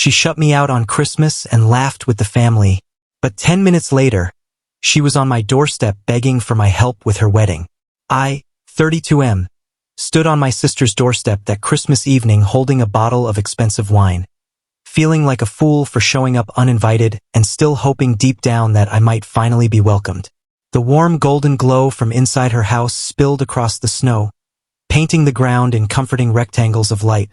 She shut me out on Christmas and laughed with the family. But 10 minutes later, she was on my doorstep begging for my help with her wedding. I, 32M, stood on my sister's doorstep that Christmas evening holding a bottle of expensive wine, feeling like a fool for showing up uninvited and still hoping deep down that I might finally be welcomed. The warm golden glow from inside her house spilled across the snow, painting the ground in comforting rectangles of light,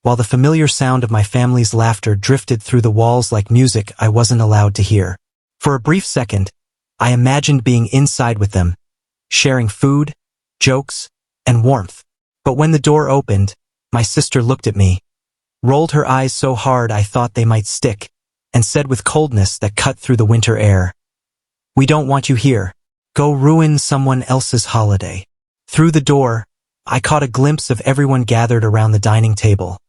while the familiar sound of my family's laughter drifted through the walls like music I wasn't allowed to hear. For a brief second, I imagined being inside with them, sharing food, jokes, and warmth. But when the door opened, my sister looked at me, rolled her eyes so hard I thought they might stick, and said with coldness that cut through the winter air, "We don't want you here. Go ruin someone else's holiday." Through the door, I caught a glimpse of everyone gathered around the dining table.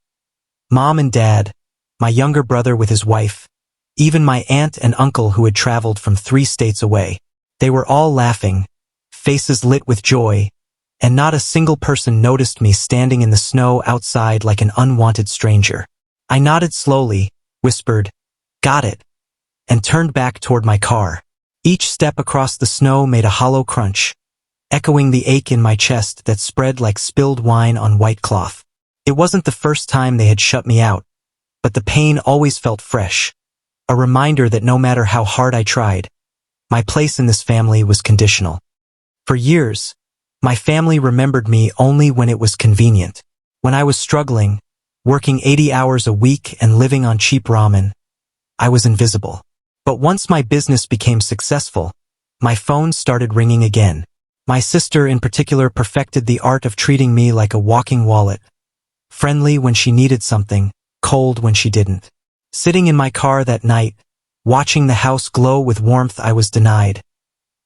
Mom and Dad, my younger brother with his wife, even my aunt and uncle who had traveled from 3 states away. They were all laughing, faces lit with joy, and not a single person noticed me standing in the snow outside like an unwanted stranger. I nodded slowly, whispered, "Got it," and turned back toward my car. Each step across the snow made a hollow crunch, echoing the ache in my chest that spread like spilled wine on white cloth. It wasn't the first time they had shut me out, but the pain always felt fresh, a reminder that no matter how hard I tried, my place in this family was conditional. For years, my family remembered me only when it was convenient. When I was struggling, working 80 hours a week and living on cheap ramen, I was invisible. But once my business became successful, my phone started ringing again. My sister in particular perfected the art of treating me like a walking wallet, friendly when she needed something, cold when she didn't. Sitting in my car that night, watching the house glow with warmth I was denied,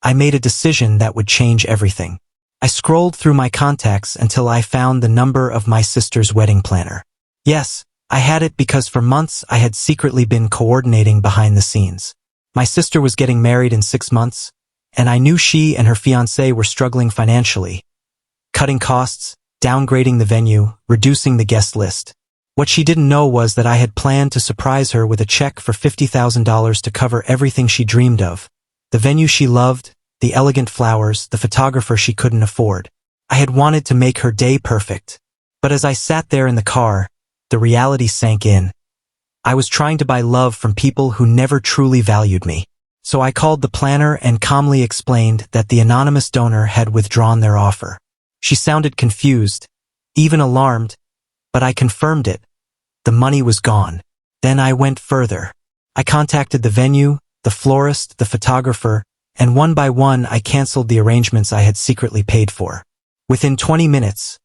I made a decision that would change everything. I scrolled through my contacts until I found the number of my sister's wedding planner. Yes, I had it because for months I had secretly been coordinating behind the scenes. My sister was getting married in 6 months, and I knew she and her fiancé were struggling financially, cutting costs, downgrading the venue, reducing the guest list. What she didn't know was that I had planned to surprise her with a check for $50,000 to cover everything she dreamed of. The venue she loved, the elegant flowers, the photographer she couldn't afford. I had wanted to make her day perfect. But as I sat there in the car, the reality sank in. I was trying to buy love from people who never truly valued me. So I called the planner and calmly explained that the anonymous donor had withdrawn their offer. She sounded confused, even alarmed, but I confirmed it. The money was gone. Then I went further. I contacted the venue, the florist, the photographer, and one by one I canceled the arrangements I had secretly paid for. Within 20 minutes,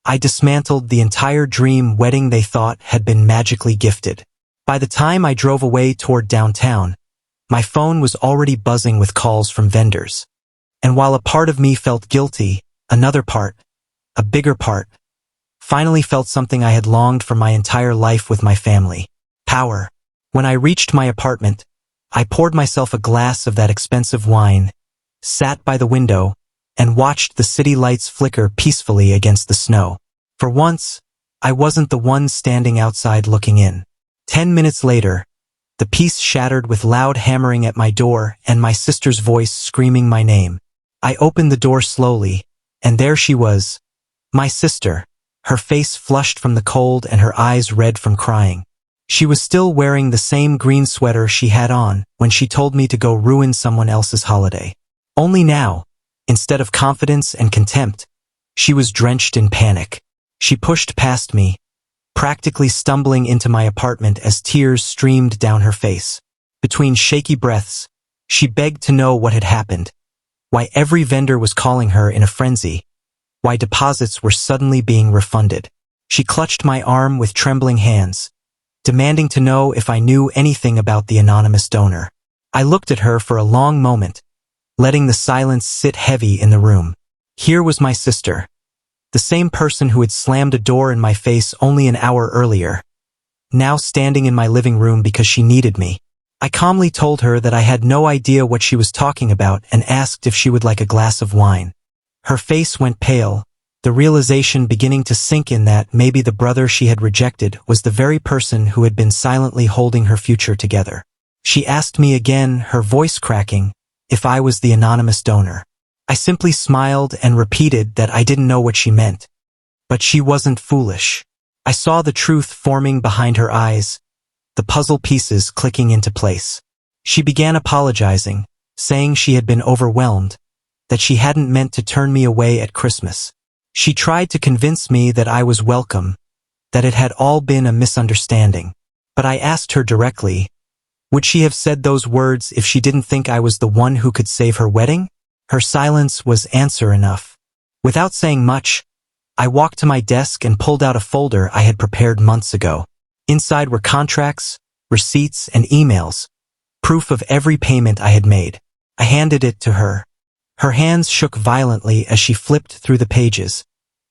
I dismantled the entire dream wedding they thought had been magically gifted. By the time I drove away toward downtown, my phone was already buzzing with calls from vendors. And while a part of me felt guilty, another part, a bigger part, finally felt something I had longed for my entire life with my family: power. When I reached my apartment, I poured myself a glass of that expensive wine, sat by the window, and watched the city lights flicker peacefully against the snow. For once, I wasn't the one standing outside looking in. 10 minutes later, the peace shattered with loud hammering at my door and my sister's voice screaming my name. I opened the door slowly, and there she was, my sister, her face flushed from the cold and her eyes red from crying. She was still wearing the same green sweater she had on when she told me to go ruin someone else's holiday. Only now, instead of confidence and contempt, she was drenched in panic. She pushed past me, practically stumbling into my apartment as tears streamed down her face. Between shaky breaths, she begged to know what had happened, why every vendor was calling her in a frenzy, why deposits were suddenly being refunded. She clutched my arm with trembling hands, demanding to know if I knew anything about the anonymous donor. I looked at her for a long moment, letting the silence sit heavy in the room. Here was my sister, the same person who had slammed a door in my face only an hour earlier, now standing in my living room because she needed me. I calmly told her that I had no idea what she was talking about and asked if she would like a glass of wine. Her face went pale, the realization beginning to sink in that maybe the brother she had rejected was the very person who had been silently holding her future together. She asked me again, her voice cracking, if I was the anonymous donor. I simply smiled and repeated that I didn't know what she meant. But she wasn't foolish. I saw the truth forming behind her eyes, the puzzle pieces clicking into place. She began apologizing, saying she had been overwhelmed, that she hadn't meant to turn me away at Christmas. She tried to convince me that I was welcome, that it had all been a misunderstanding. But I asked her directly, would she have said those words if she didn't think I was the one who could save her wedding? Her silence was answer enough. Without saying much, I walked to my desk and pulled out a folder I had prepared months ago. Inside were contracts, receipts, and emails, proof of every payment I had made. I handed it to her. Her hands shook violently as she flipped through the pages,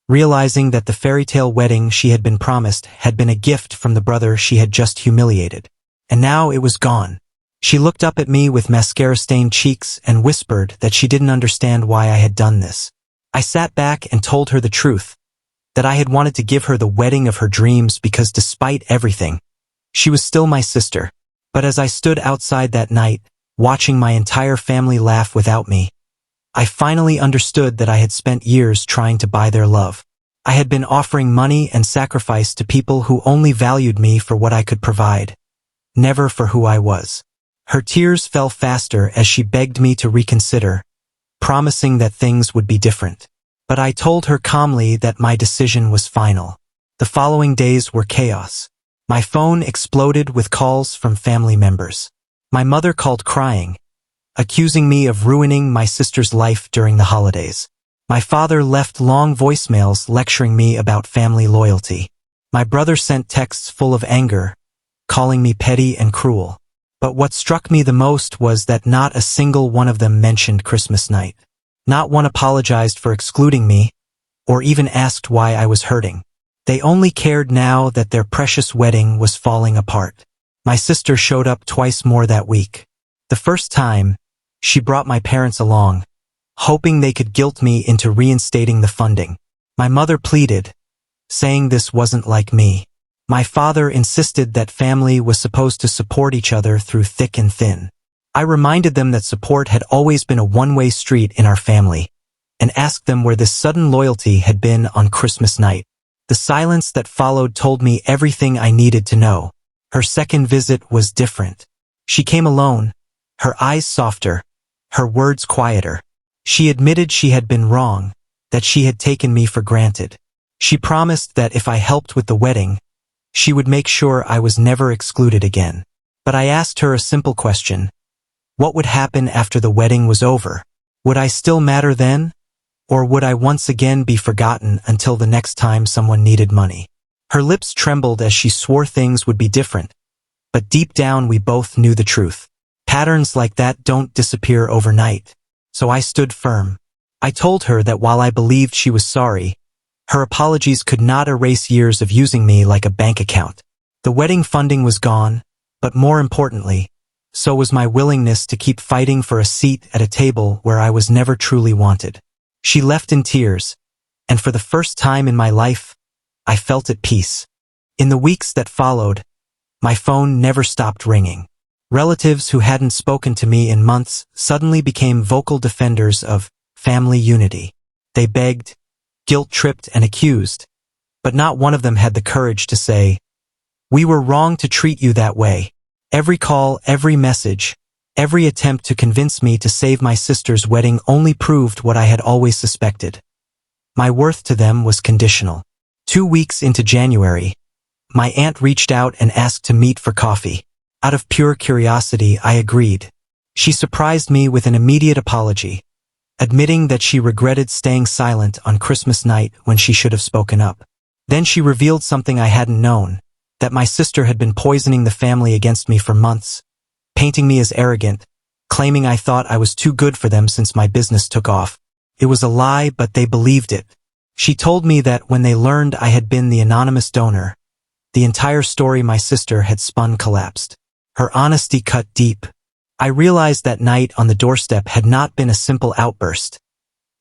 realizing that the fairy tale wedding she had been promised had been a gift from the brother she had just humiliated. And now it was gone. She looked up at me with mascara-stained cheeks and whispered that she didn't understand why I had done this. I sat back and told her the truth, that I had wanted to give her the wedding of her dreams because despite everything, she was still my sister. But as I stood outside that night, watching my entire family laugh without me, I finally understood that I had spent years trying to buy their love. I had been offering money and sacrifice to people who only valued me for what I could provide, never for who I was. Her tears fell faster as she begged me to reconsider, promising that things would be different. But I told her calmly that my decision was final. The following days were chaos. My phone exploded with calls from family members. My mother called crying, accusing me of ruining my sister's life during the holidays. My father left long voicemails lecturing me about family loyalty. My brother sent texts full of anger, calling me petty and cruel. But what struck me the most was that not a single one of them mentioned Christmas night. Not one apologized for excluding me, or even asked why I was hurting. They only cared now that their precious wedding was falling apart. My sister showed up twice more that week. The first time, she brought my parents along, hoping they could guilt me into reinstating the funding. My mother pleaded, saying this wasn't like me. My father insisted that family was supposed to support each other through thick and thin. I reminded them that support had always been a one-way street in our family, and asked them where this sudden loyalty had been on Christmas night. The silence that followed told me everything I needed to know. Her second visit was different. She came alone, her eyes softer, her words quieter. She admitted she had been wrong, that she had taken me for granted. She promised that if I helped with the wedding, she would make sure I was never excluded again. But I asked her a simple question. What would happen after the wedding was over? Would I still matter then? Or would I once again be forgotten until the next time someone needed money? Her lips trembled as she swore things would be different. But deep down we both knew the truth. Patterns like that don't disappear overnight. So I stood firm. I told her that while I believed she was sorry, her apologies could not erase years of using me like a bank account. The wedding funding was gone, but more importantly, so was my willingness to keep fighting for a seat at a table where I was never truly wanted. She left in tears, and for the first time in my life, I felt at peace. In the weeks that followed, my phone never stopped ringing. Relatives who hadn't spoken to me in months suddenly became vocal defenders of family unity. They begged, guilt-tripped, and accused, but not one of them had the courage to say, "We were wrong to treat you that way." Every call, every message, every attempt to convince me to save my sister's wedding only proved what I had always suspected. My worth to them was conditional. 2 weeks into January, my aunt reached out and asked to meet for coffee. Out of pure curiosity, I agreed. She surprised me with an immediate apology, admitting that she regretted staying silent on Christmas night when she should have spoken up. Then she revealed something I hadn't known, that my sister had been poisoning the family against me for months, painting me as arrogant, claiming I thought I was too good for them since my business took off. It was a lie, but they believed it. She told me that when they learned I had been the anonymous donor, the entire story my sister had spun collapsed. Her honesty cut deep. I realized that night on the doorstep had not been a simple outburst.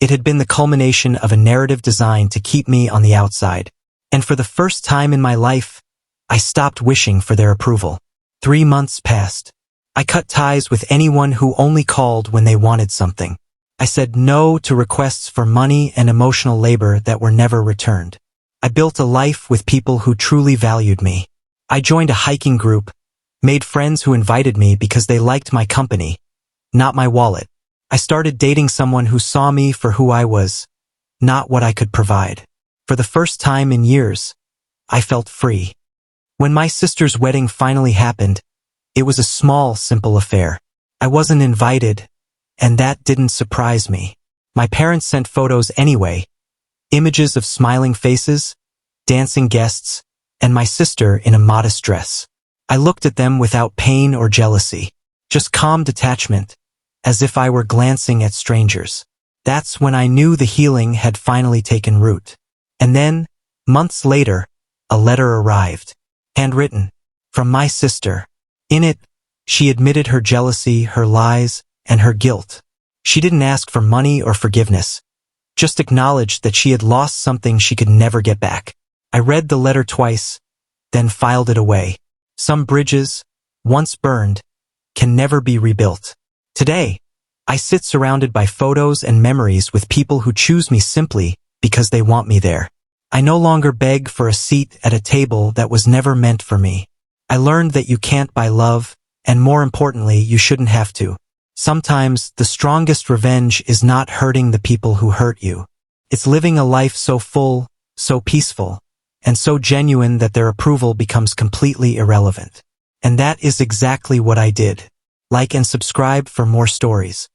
It had been the culmination of a narrative designed to keep me on the outside. And for the first time in my life, I stopped wishing for their approval. 3 months passed. I cut ties with anyone who only called when they wanted something. I said no to requests for money and emotional labor that were never returned. I built a life with people who truly valued me. I joined a hiking group, made friends who invited me because they liked my company, not my wallet. I started dating someone who saw me for who I was, not what I could provide. For the first time in years, I felt free. When my sister's wedding finally happened, it was a small, simple affair. I wasn't invited, and that didn't surprise me. My parents sent photos anyway, images of smiling faces, dancing guests, and my sister in a modest dress. I looked at them without pain or jealousy, just calm detachment, as if I were glancing at strangers. That's when I knew the healing had finally taken root. And then, months later, a letter arrived, handwritten, from my sister. In it, she admitted her jealousy, her lies, and her guilt. She didn't ask for money or forgiveness, just acknowledged that she had lost something she could never get back. I read the letter twice, then filed it away. Some bridges, once burned, can never be rebuilt. Today, I sit surrounded by photos and memories with people who choose me simply because they want me there. I no longer beg for a seat at a table that was never meant for me. I learned that you can't buy love, and more importantly, you shouldn't have to. Sometimes, the strongest revenge is not hurting the people who hurt you. It's living a life so full, so peaceful, and so genuine that their approval becomes completely irrelevant. And that is exactly what I did. Like and subscribe for more stories.